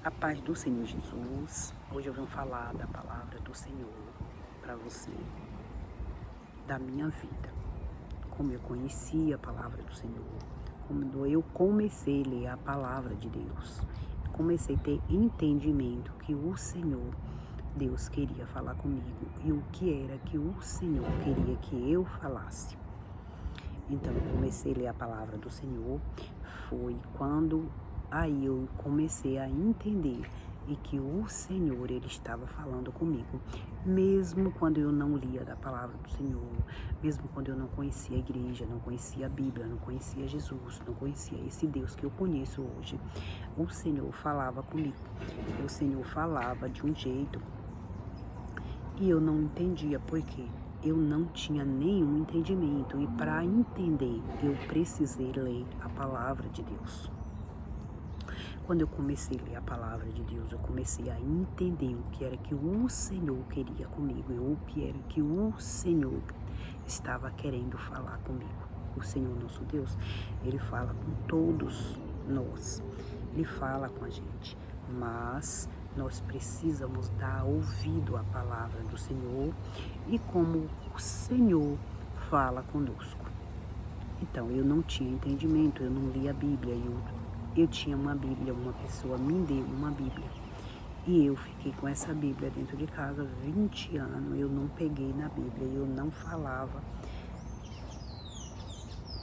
A paz do Senhor Jesus. Hoje eu venho falar da palavra do Senhor para você, da minha vida. Como eu conheci a palavra do Senhor, quando eu comecei a ler a palavra de Deus, comecei a ter entendimento que o Senhor, Deus queria falar comigo e o que era que o Senhor queria que eu falasse. Então eu comecei a ler a palavra do Senhor, foi quando aí eu comecei a entender e que o Senhor, Ele estava falando comigo, mesmo quando eu não lia da palavra do Senhor, mesmo quando eu não conhecia a igreja, não conhecia a Bíblia, não conhecia Jesus, não conhecia esse Deus que eu conheço hoje, o Senhor falava comigo, o Senhor falava de um jeito e eu não entendia por quê. Eu não tinha nenhum entendimento e para entender eu precisei ler a palavra de Deus. Quando eu comecei a ler a palavra de Deus, eu comecei a entender o que era que o Senhor queria comigo e o que era que o Senhor estava querendo falar comigo. O Senhor nosso Deus, Ele fala com todos nós, Ele fala com a gente, mas nós precisamos dar ouvido à palavra do Senhor e como o Senhor fala conosco. Então, eu não tinha entendimento, eu não lia a Bíblia, eu tinha uma Bíblia, uma pessoa me deu uma Bíblia. E eu fiquei com essa Bíblia dentro de casa 20 anos, eu não peguei na Bíblia, eu não falava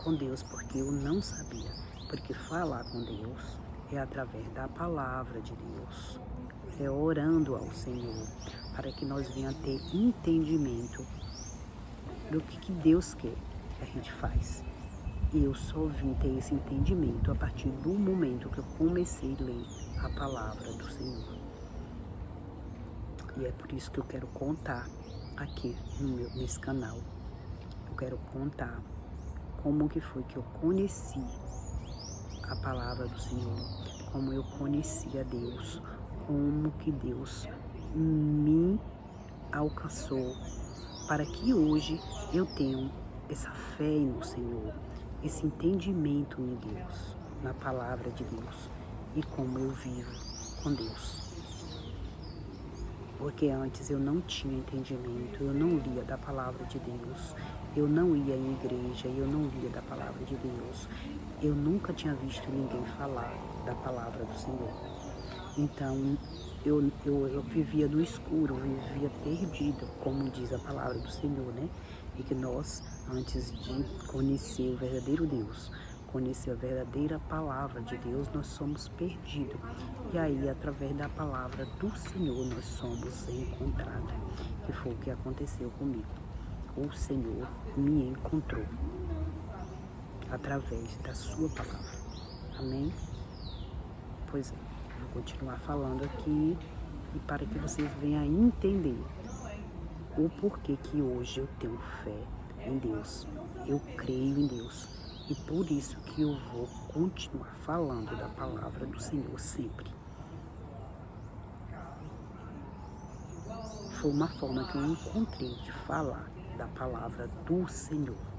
com Deus, porque eu não sabia. Porque falar com Deus é através da palavra de Deus, é orando ao Senhor, para que nós venhamos a ter entendimento do que Deus quer que a gente faz. E eu só vim ter esse entendimento a partir do momento que eu comecei a ler a palavra do Senhor. E é por isso que eu quero contar aqui nesse canal. Eu quero contar como que foi que eu conheci a palavra do Senhor, como eu conheci a Deus, como que Deus me alcançou, para que hoje eu tenha essa fé no Senhor, esse entendimento em Deus, na palavra de Deus e como eu vivo com Deus. Porque antes eu não tinha entendimento, eu não lia da palavra de Deus, eu não ia em igreja, eu não lia da palavra de Deus, eu nunca tinha visto ninguém falar da palavra do Senhor. Então eu vivia no escuro, eu vivia perdido, como diz a palavra do Senhor, né? E que nós, antes de conhecer o verdadeiro Deus, conhecer a verdadeira palavra de Deus, nós somos perdidos. E aí, através da palavra do Senhor, nós somos encontrados. Que foi o que aconteceu comigo. O Senhor me encontrou através da sua palavra. Amém? Pois é, vou continuar falando aqui e para que vocês venham a entender o porquê que hoje eu tenho fé em Deus. Eu creio em Deus. E por isso que eu vou continuar falando da palavra do Senhor sempre. Foi uma forma que eu encontrei de falar da palavra do Senhor.